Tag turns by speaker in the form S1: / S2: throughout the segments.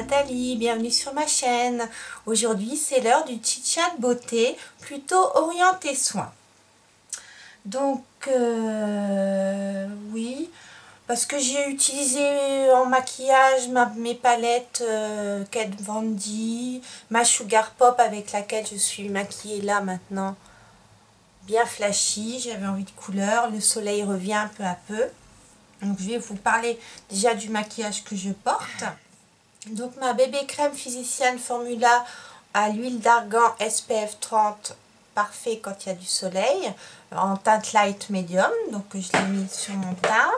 S1: Nathalie, bienvenue sur ma chaîne. Aujourd'hui c'est l'heure du chit-chat beauté, plutôt orienté soin. Donc oui, parce que j'ai utilisé en maquillage mes palettes Kat Von D, ma Sugar Pop avec laquelle je suis maquillée là maintenant, bien flashy, j'avais envie de couleur, le soleil revient peu à peu. Donc je vais vous parler déjà du maquillage que je porte. Donc ma bébé crème physicienne Formula à l'huile d'argan SPF 30, parfait quand il y a du soleil, en teinte light medium, donc je l'ai mis sur mon teint.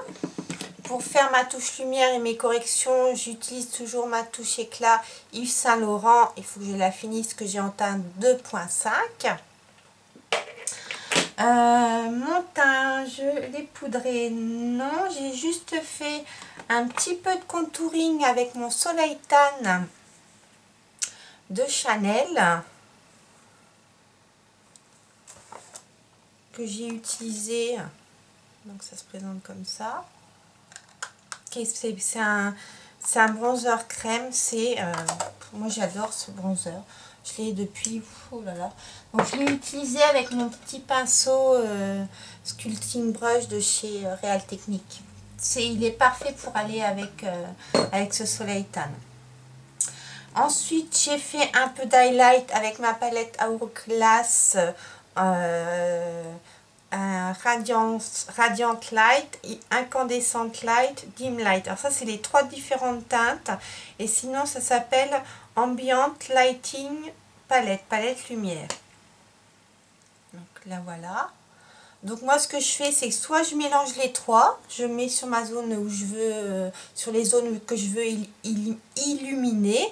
S1: Pour faire ma touche lumière et mes corrections, j'utilise toujours ma touche éclat Yves Saint Laurent, il faut que je la finisse, que j'ai en teinte 2.5. Mon teint, je l'ai poudré, non, j'ai juste fait un petit peu de contouring avec mon Soleil Tan de Chanel que j'ai utilisé, donc ça se présente comme ça. C'est un bronzer crème, moi j'adore ce bronzer, je l'ai depuis, oh là là, donc je l'ai utilisé avec mon petit pinceau Sculpting Brush de chez Real Technique. Il est parfait pour aller avec ce Soleil Tan. Ensuite, j'ai fait un peu d'highlight avec ma palette Hourglass Radiant Light, Incandescent Light, Dim Light. Alors ça, c'est les trois différentes teintes. Et sinon, ça s'appelle Ambient Lighting palette lumière. Donc là, voilà. Donc moi, ce que je fais, c'est que soit je mélange les trois, je mets sur ma zone où je veux, sur les zones que je veux illuminer,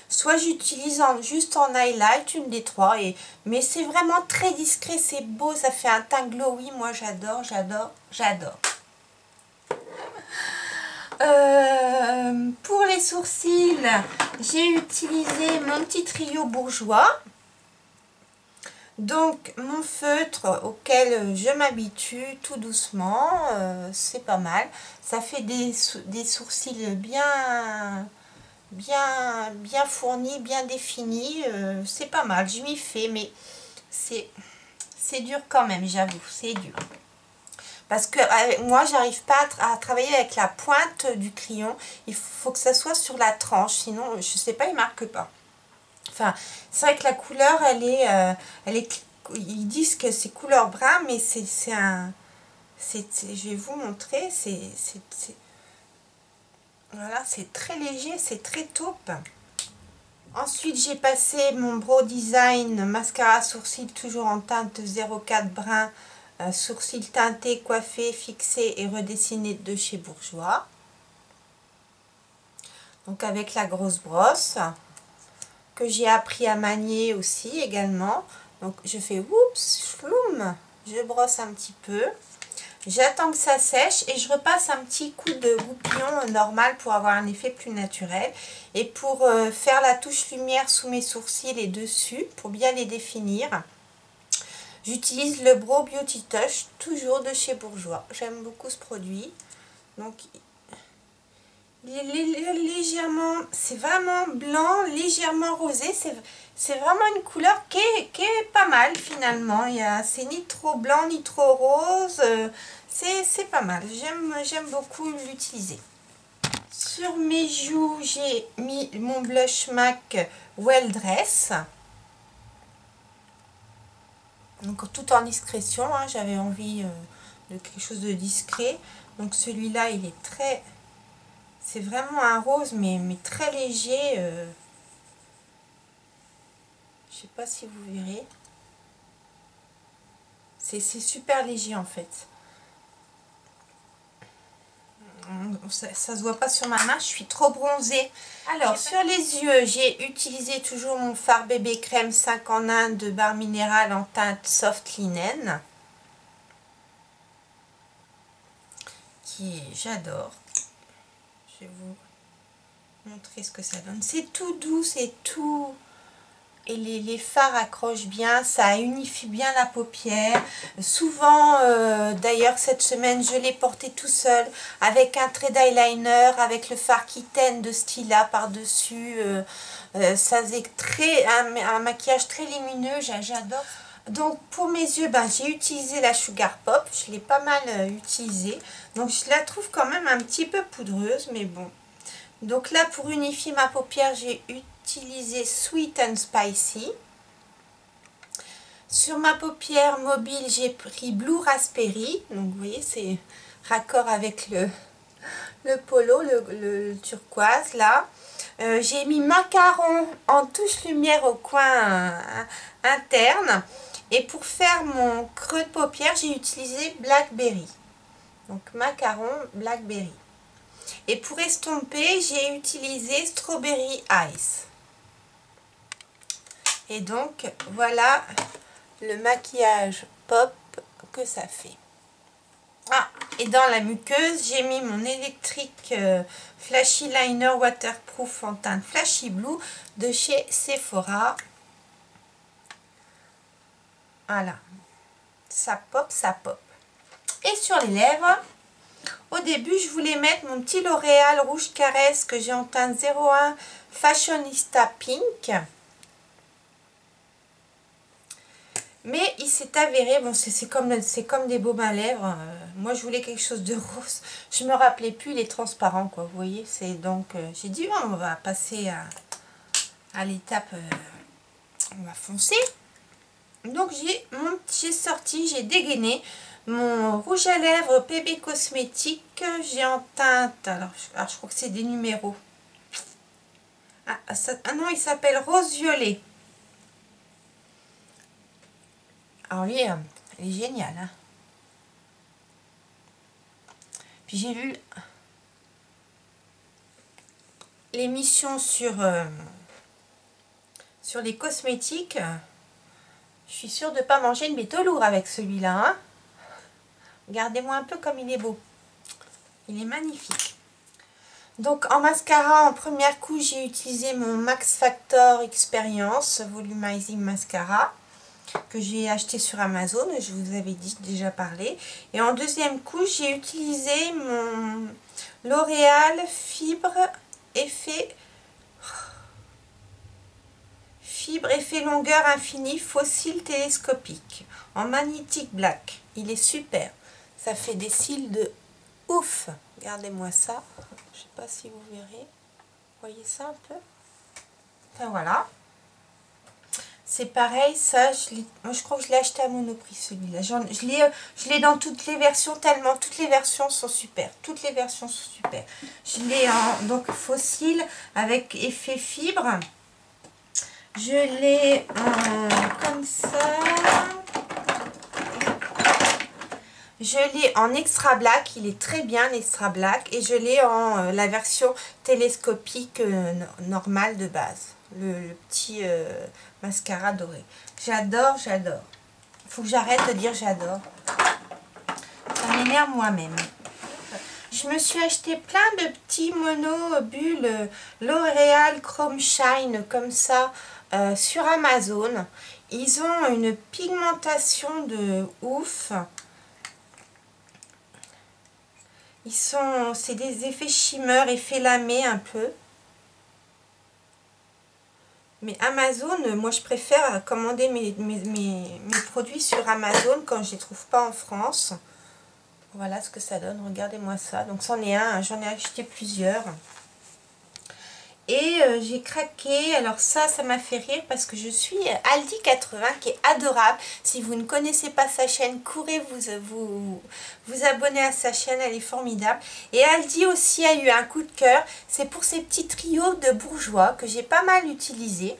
S1: soit j'utilise juste en highlight, une des trois. Mais c'est vraiment très discret, c'est beau, ça fait un teint glowy. Moi, j'adore, j'adore, j'adore. Pour les sourcils, j'ai utilisé mon petit trio bourgeois. Donc mon feutre auquel je m'habitue tout doucement, c'est pas mal. Ça fait des sourcils bien fournis, bien définis. C'est pas mal, je m'y fais, mais c'est dur quand même, j'avoue, c'est dur. Parce que moi, j'arrive pas à travailler avec la pointe du crayon. Il faut que ça soit sur la tranche, sinon, je sais pas, il marque pas. Enfin, c'est vrai que la couleur, elle est, ils disent que c'est couleur brun, mais je vais vous montrer, voilà, c'est très léger, c'est très taupe. Ensuite, j'ai passé mon Brow Design mascara sourcil, toujours en teinte 04 brun, sourcil teinté, coiffé, fixé et redessiné de chez Bourjois. Donc avec la grosse brosse, que j'ai appris à manier aussi également. Donc je fais oups, chloum, je brosse un petit peu, j'attends que ça sèche et je repasse un petit coup de goupillon normal pour avoir un effet plus naturel. Et pour faire la touche lumière sous mes sourcils et dessus, pour bien les définir, j'utilise le Brow Beauty Touch, toujours de chez Bourjois. J'aime beaucoup ce produit. Donc légèrement, c'est vraiment blanc, légèrement rosé, c'est vraiment une couleur qui est pas mal finalement. C'est ni trop blanc ni trop rose, c'est pas mal, j'aime beaucoup l'utiliser. Sur mes joues, j'ai mis mon blush MAC Well Dress, donc tout en discrétion, hein, j'avais envie de quelque chose de discret. Donc celui-là, il est très... C'est vraiment un rose, mais très léger. Je sais pas si vous verrez. C'est super léger en fait. Ça se voit pas sur ma main, je suis trop bronzée. Alors, sur les yeux, j'ai utilisé toujours mon fard bébé crème 5 en 1 de Barre Minéral en teinte Soft Linen. J'adore. Je vais vous montrer ce que ça donne. C'est tout doux, c'est tout et les fards accrochent bien, ça unifie bien la paupière. Souvent, d'ailleurs cette semaine, je l'ai porté tout seul avec un trait d'eyeliner, avec le fard Kitten de Stila par-dessus. Ça faisait un maquillage très lumineux, j'adore. Donc pour mes yeux, ben, j'ai utilisé la Sugar Pop, je l'ai pas mal utilisée. Donc je la trouve quand même un petit peu poudreuse, mais bon. Donc là, pour unifier ma paupière, j'ai utilisé Sweet and Spicy. Sur ma paupière mobile, j'ai pris Blue Raspberry. Donc vous voyez, c'est raccord avec le polo, le turquoise là. J'ai mis Macaron en touche lumière au coin interne. Et pour faire mon creux de paupière, j'ai utilisé Blackberry. Donc Macaron, Blackberry. Et pour estomper, j'ai utilisé Strawberry Ice. Et donc, voilà le maquillage pop que ça fait. Ah, et dans la muqueuse, j'ai mis mon électrique Flashy Liner Waterproof en teinte Flashy Blue de chez Sephora. Voilà. Ça pop, ça pop. Et sur les lèvres, au début, je voulais mettre mon petit L'Oréal Rouge Caresse que j'ai en teinte 01 Fashionista Pink. Mais il s'est avéré, bon c'est comme des baumes à lèvres, moi je voulais quelque chose de rose, je me rappelais plus, il est transparent quoi, vous voyez, c'est donc, j'ai dit oh, on va passer à l'étape, on va foncer. Donc j'ai dégainé mon rouge à lèvres PB Cosmétique, j'ai en teinte, alors je crois que c'est des numéros, ah non il s'appelle Rose Violet. Alors lui, elle est géniale. Hein. Puis j'ai vu l'émission sur les cosmétiques. Je suis sûre de ne pas manger une métaux lourd avec celui-là. Hein. Regardez-moi un peu comme il est beau. Il est magnifique. Donc en mascara, en première couche, j'ai utilisé mon Max Factor Experience Volumizing Mascara, que j'ai acheté sur Amazon, je vous avais déjà parlé. Et en deuxième couche, j'ai utilisé mon L'Oréal Fibre Effet longueur infinie fossile télescopique en magnétique black. Il est super. Ça fait des cils de ouf. Regardez-moi ça. Je sais pas si vous verrez. Vous voyez ça un peu? Enfin voilà. C'est pareil, ça, moi je crois que je l'ai acheté à Monoprix celui-là. Je l'ai dans toutes les versions, tellement toutes les versions sont super. Toutes les versions sont super. Je l'ai en donc fossile avec effet fibre. Je l'ai comme ça. Je l'ai en extra black, il est très bien l'extra black. Et je l'ai en la version télescopique normale de base. Le petit mascara doré. J'adore, j'adore. Il faut que j'arrête de dire j'adore. Ça m'énerve moi-même. Je me suis acheté plein de petits monobulles L'Oréal Chrome Shine comme ça sur Amazon. Ils ont une pigmentation de ouf. C'est des effets shimmer, effets lamés un peu. Mais Amazon, moi je préfère commander mes produits sur Amazon quand je ne les trouve pas en France. Voilà ce que ça donne, regardez-moi ça. Donc c'en est un, j'en ai acheté plusieurs. Et j'ai craqué, alors ça m'a fait rire parce que je suis Aldi 80 qui est adorable. Si vous ne connaissez pas sa chaîne, courez vous abonner à sa chaîne, elle est formidable. Et Aldi aussi a eu un coup de cœur, c'est pour ces petits trios de bourgeois que j'ai pas mal utilisés.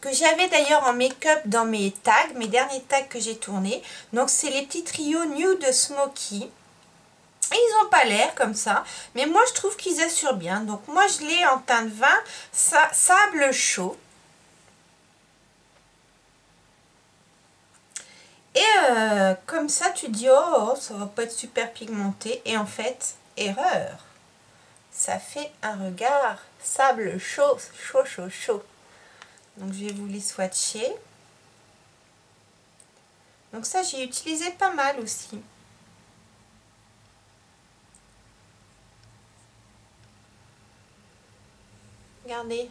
S1: Que j'avais d'ailleurs en make-up dans mes tags, mes derniers tags que j'ai tournés. Donc c'est les petits trios Nude Smoky. Ils n'ont pas l'air comme ça, mais moi je trouve qu'ils assurent bien. Donc moi je l'ai en teinte 20 sable chaud. Et comme ça tu dis oh ça va pas être super pigmenté. Et en fait, erreur. Ça fait un regard sable chaud, chaud, chaud, chaud. Donc je vais vous les swatcher. Donc ça, j'ai utilisé pas mal aussi. Regardez.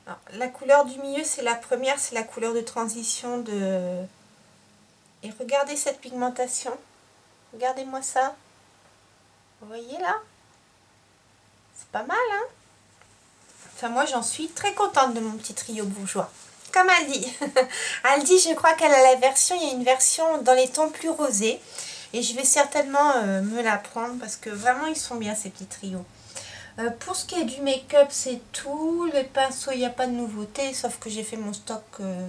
S1: Alors, la couleur du milieu, c'est la première, c'est la couleur de transition de... Et regardez cette pigmentation. Regardez-moi ça. Vous voyez là? C'est pas mal, hein? Enfin, moi, j'en suis très contente de mon petit trio bourgeois. Comme Aldi. Aldi, je crois qu'elle a la version, il y a une version dans les tons plus rosés. Et je vais certainement me la prendre parce que vraiment, ils sont bien, ces petits trios. Pour ce qui est du make-up, c'est tout. Les pinceaux, il n'y a pas de nouveauté, sauf que j'ai fait mon stock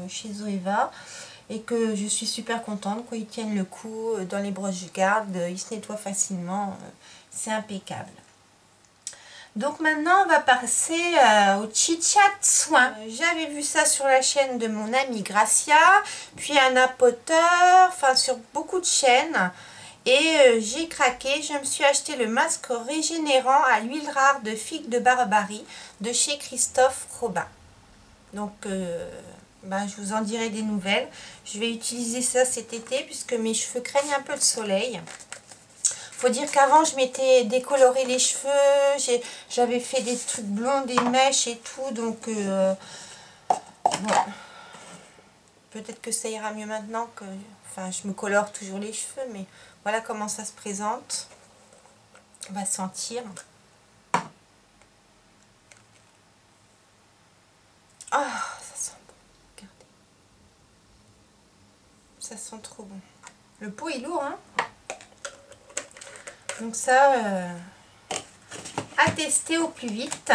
S1: chez Zoeva. Et que je suis super contente, quoi. Ils tiennent le coup dans les brosses je garde, ils se nettoient facilement, c'est impeccable. Donc maintenant on va passer au chit-chat soin. J'avais vu ça sur la chaîne de mon amie Gracia, puis Anna Potter, enfin sur beaucoup de chaînes. Et j'ai craqué, je me suis acheté le masque régénérant à l'huile rare de figue de Barbarie de chez Christophe Robin. Donc ben, je vous en dirai des nouvelles. Je vais utiliser ça cet été puisque mes cheveux craignent un peu le soleil. Faut dire qu'avant je m'étais décoloré les cheveux, j'avais fait des trucs blonds, des mèches et tout, donc bon, peut-être que ça ira mieux maintenant que, enfin je me colore toujours les cheveux, mais voilà comment ça se présente. On va sentir. Ah, ça sent bon. Regardez. Ça sent trop bon. Le pot est lourd, hein. Donc ça, à tester au plus vite.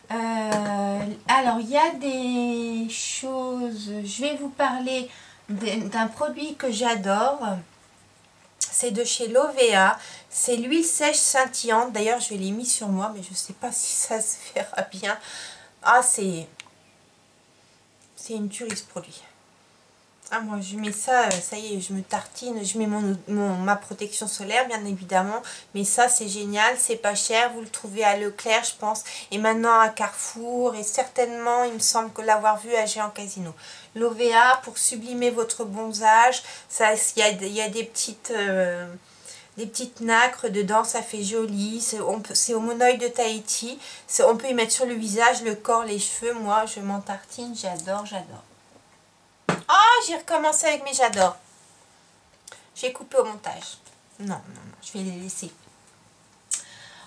S1: Alors, il y a des choses... Je vais vous parler d'un produit que j'adore. C'est de chez Lovea. C'est l'huile sèche scintillante. D'ailleurs, je l'ai mis sur moi, mais je ne sais pas si ça se verra bien. Ah, c'est une tuerie ce produit. Ah, moi je mets ça, ça y est, je me tartine, je mets ma protection solaire bien évidemment, mais ça c'est génial, c'est pas cher, vous le trouvez à Leclerc je pense, et maintenant à Carrefour, et certainement il me semble que l'avoir vu à Géant Casino. Lovea pour sublimer votre bronzage, il y a des petites nacres dedans, ça fait joli, c'est au monoeil de Tahiti, on peut y mettre sur le visage, le corps, les cheveux, moi je m'en tartine, j'adore, j'adore. Oh, j'ai recommencé avec mes j'adore. J'ai coupé au montage. Non, non, non, je vais les laisser.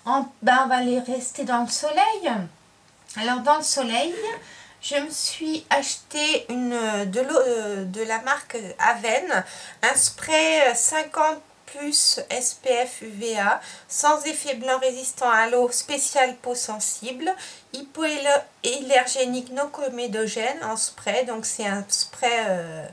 S1: On va les rester dans le soleil. Alors, dans le soleil, je me suis acheté de la marque Aven, un spray 50 plus SPF UVA, sans effet blanc résistant à l'eau, spécial peau sensible, hypoallergénique non comédogène en spray. Donc c'est un spray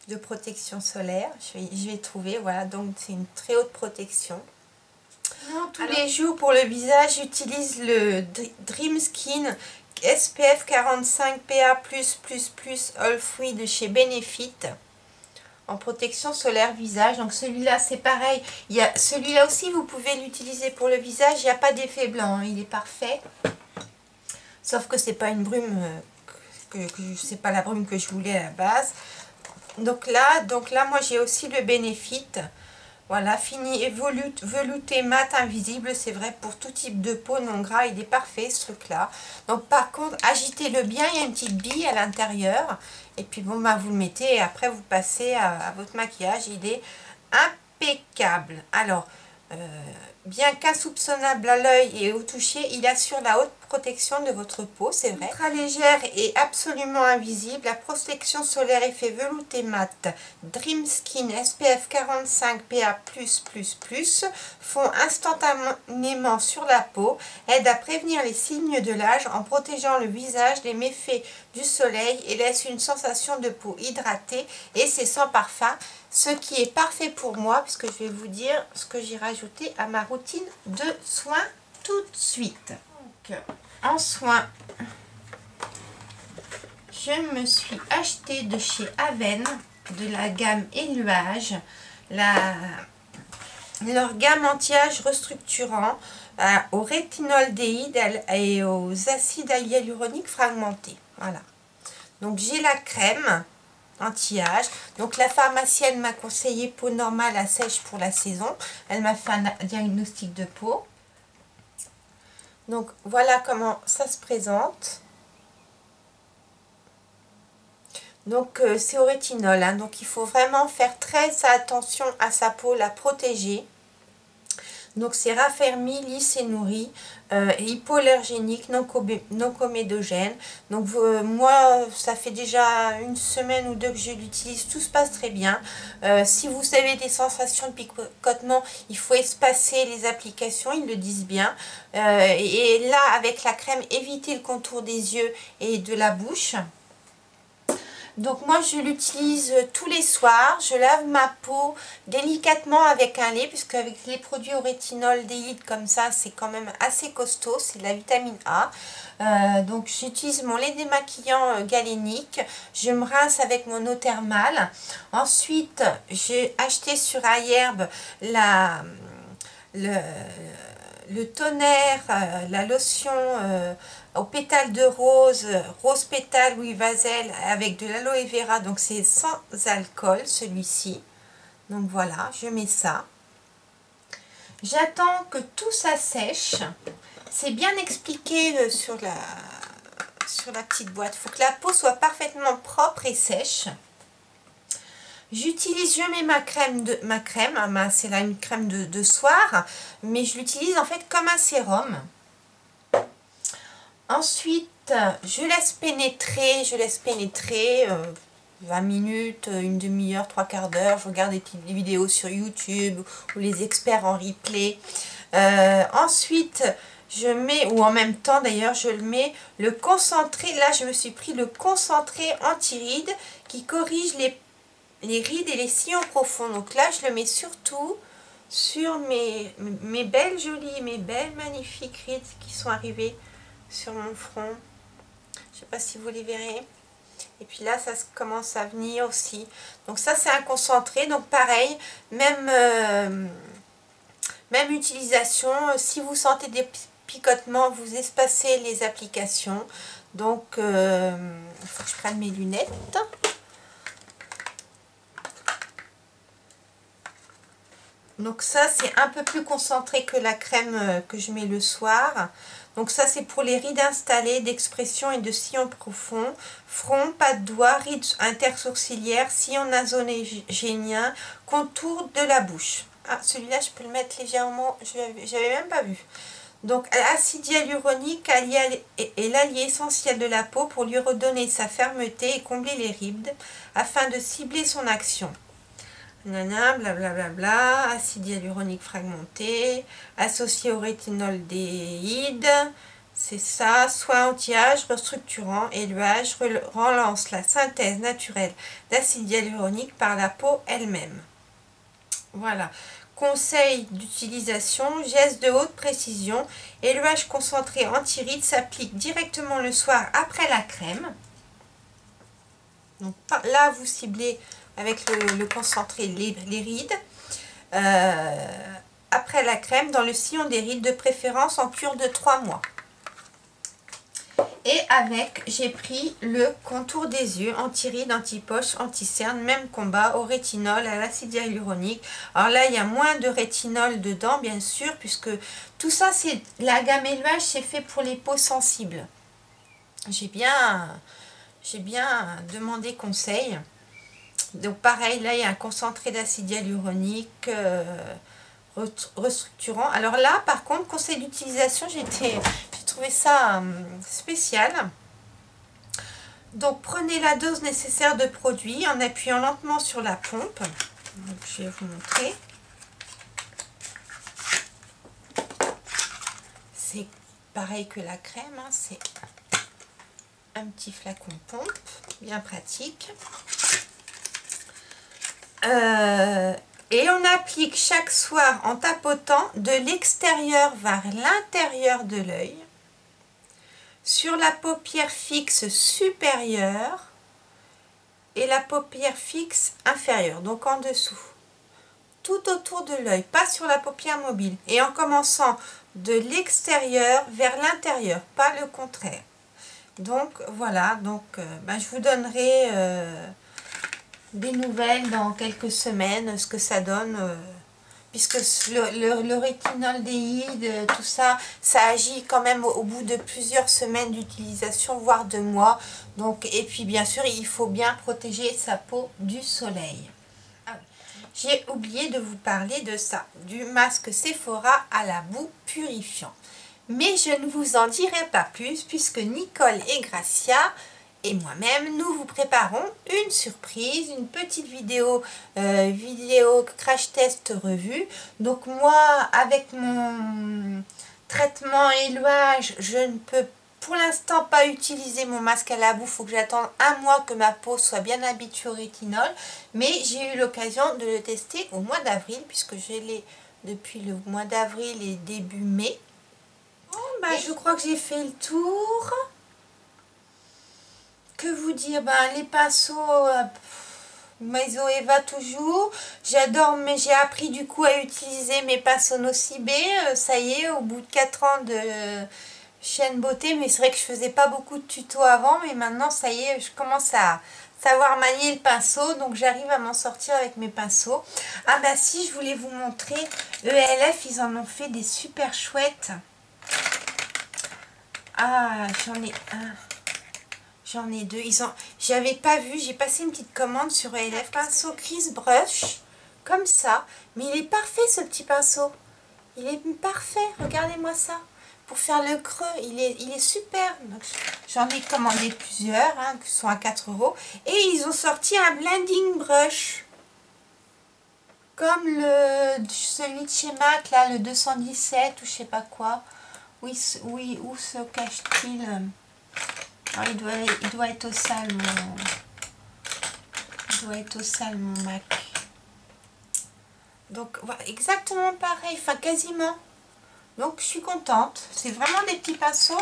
S1: de protection solaire. Je vais trouver, voilà, donc c'est une très haute protection. Tous les jours pour le visage, j'utilise le Dream Skin SPF 45 PA+++ All Free de chez Benefit en protection solaire visage. Donc celui-là c'est pareil, celui-là aussi vous pouvez l'utiliser pour le visage, il n'y a pas d'effet blanc, hein, il est parfait. Sauf que c'est pas une brume, c'est pas la brume que je voulais à la base. Donc là moi j'ai aussi le Benefit. Voilà, fini et velouté mat invisible, c'est vrai pour tout type de peau non gras, il est parfait ce truc là. Donc par contre, agitez-le bien, il y a une petite bille à l'intérieur. Et puis bon, bah, vous le mettez et après vous passez à votre maquillage, il est impeccable. Alors, bien qu'insoupçonnable à l'œil et au toucher, il assure la haute protection de votre peau, c'est vrai. Ultra légère et absolument invisible, la protection solaire effet velouté mat Dream Skin SPF 45 PA+++ fond instantanément sur la peau, aide à prévenir les signes de l'âge en protégeant le visage des méfaits du soleil et laisse une sensation de peau hydratée, et c'est sans parfum, ce qui est parfait pour moi puisque je vais vous dire ce que j'ai rajouté à ma routine de soins tout de suite. Donc, en soins, je me suis acheté de chez Aven de la gamme Éluage, leur gamme anti-âge restructurant au rétinoldéhyde et aux acides hyaluroniques fragmentés. Voilà. Donc j'ai la crème anti-âge. Donc la pharmacienne m'a conseillé peau normale à sèche pour la saison. Elle m'a fait un diagnostic de peau. Donc voilà comment ça se présente. Donc c'est au rétinol, hein, donc il faut vraiment faire très attention à sa peau, la protéger. Donc c'est raffermi, lisse et nourri, hypoallergénique, non comédogène. Donc moi ça fait déjà une semaine ou deux que je l'utilise, tout se passe très bien. Si vous avez des sensations de picotement, il faut espacer les applications, ils le disent bien. Et là avec la crème, évitez le contour des yeux et de la bouche. Donc moi je l'utilise tous les soirs, je lave ma peau délicatement avec un lait, puisque avec les produits au rétinoldéhyde comme ça, c'est quand même assez costaud, c'est de la vitamine A. Donc j'utilise mon lait démaquillant galénique, je me rince avec mon eau thermale. Ensuite j'ai acheté sur iHerb le tonnerre, la lotion au pétale de rose, rose pétale Louis Vazel avec de l'aloe vera, donc c'est sans alcool celui-ci. Donc voilà, je mets ça. J'attends que tout ça sèche. C'est bien expliqué sur la petite boîte. Il faut que la peau soit parfaitement propre et sèche. Je mets ma crème, c'est là une crème de soir, mais je l'utilise en fait comme un sérum. Ensuite, je laisse pénétrer 20 minutes, une demi-heure, trois quarts d'heure. Je regarde des petites vidéos sur YouTube ou les experts en replay. Ensuite, je mets, ou en même temps d'ailleurs, je le mets, le concentré. Là, je me suis pris le concentré anti-rides qui corrige les rides et les sillons profonds. Donc là, je le mets surtout sur mes belles jolies, mes belles magnifiques rides qui sont arrivées sur mon front. Je sais pas si vous les verrez. Et puis là, ça commence à venir aussi. Donc ça, c'est un concentré. Donc pareil, même utilisation. Si vous sentez des picotements, vous espacez les applications. Donc, il faut que je prenne mes lunettes. Donc ça, c'est un peu plus concentré que la crème que je mets le soir. Donc ça, c'est pour les rides installées, d'expression et de sillon profond, front, pas de doigts, rides intersourcilières, sillon nasogénien, contour de la bouche. Ah, celui-là, je peux le mettre légèrement, j'avais même pas vu. Donc, l'acide hyaluronique est l'allié essentiel de la peau pour lui redonner sa fermeté et combler les rides afin de cibler son action. Blablabla, acide hyaluronique fragmenté, associé au rétinoldéhyde, c'est ça, soin anti-âge, restructurant, éluage, relance la synthèse naturelle d'acide hyaluronique par la peau elle-même. Voilà. Conseil d'utilisation, geste de haute précision, éluage concentré anti-rides s'applique directement le soir après la crème. Donc là, vous ciblez avec le concentré les rides. Après la crème, dans le sillon des rides, de préférence en cure de 3 mois. Et avec, j'ai pris le contour des yeux, anti-rides, anti-poche, anti-cerne, même combat, au rétinol, à l'acide hyaluronique. Alors là, il y a moins de rétinol dedans, bien sûr, puisque tout ça, c'est la gamme Éluage, c'est fait pour les peaux sensibles. J'ai bien demandé conseil. Donc pareil, là il y a un concentré d'acide hyaluronique restructurant. Alors là par contre, conseil d'utilisation, j'ai trouvé ça spécial. Donc prenez la dose nécessaire de produit en appuyant lentement sur la pompe. Donc, je vais vous montrer. C'est pareil que la crème, hein, c'est un petit flacon pompe, bien pratique. Et on applique chaque soir en tapotant de l'extérieur vers l'intérieur de l'œil, sur la paupière fixe supérieure et la paupière fixe inférieure, donc en dessous. Tout autour de l'œil, pas sur la paupière mobile. Et en commençant de l'extérieur vers l'intérieur, pas le contraire. Donc voilà, donc je vous donnerai des nouvelles dans quelques semaines, ce que ça donne, puisque le rétinaldéhyde, tout ça, ça agit quand même au bout de plusieurs semaines d'utilisation, voire 2 mois. Donc, et puis bien sûr, il faut bien protéger sa peau du soleil. Ah oui. J'ai oublié de vous parler de ça, du masque Sephora à la boue purifiant. Mais je ne vous en dirai pas plus, puisque Nicole et Gracia et moi-même, nous vous préparons une surprise, une petite vidéo, crash test revue. Donc moi, avec mon traitement éluage, je ne peux pour l'instant pas utiliser mon masque à la boue. Il faut que j'attende 1 mois que ma peau soit bien habituée au rétinol. Mais j'ai eu l'occasion de le tester au mois d'avril, puisque je l'ai depuis le mois d'avril et début mai. Bon, je crois que j'ai fait le tour. Que vous dire, les pinceaux, Maiso Eva toujours. J'adore, mais j'ai appris du coup à utiliser mes pinceaux Nocibé. Ça y est, au bout de 4 ans de chaîne beauté, mais c'est vrai que je faisais pas beaucoup de tutos avant, mais maintenant ça y est, je commence à savoir manier le pinceau, donc j'arrive à m'en sortir avec mes pinceaux. Ah bah si, je voulais vous montrer, ELF, ils en ont fait des super chouettes. Ah, j'en ai un. J'en ai 2. J'avais pas vu. J'ai passé une petite commande sur ELF. Pinceau Crease Brush. Comme ça. Mais il est parfait ce petit pinceau. Il est parfait. Regardez-moi ça. Pour faire le creux. Il est super. J'en ai commandé plusieurs. Qui sont à 4 €. Et ils ont sorti un blending brush. Comme celui de chez MAC. Là, le 217 ou je sais pas quoi. Oui, où se cache-t-il? Il doit être au sale mon Mac. Donc voilà, exactement pareil, enfin quasiment. Donc je suis contente. C'est vraiment des petits pinceaux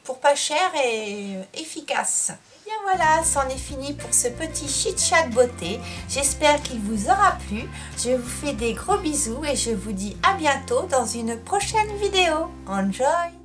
S1: pour pas cher et efficaces. Et bien voilà, c'en est fini pour ce petit chit-chat beauté. J'espère qu'il vous aura plu. Je vous fais des gros bisous et je vous dis à bientôt dans une prochaine vidéo. Enjoy!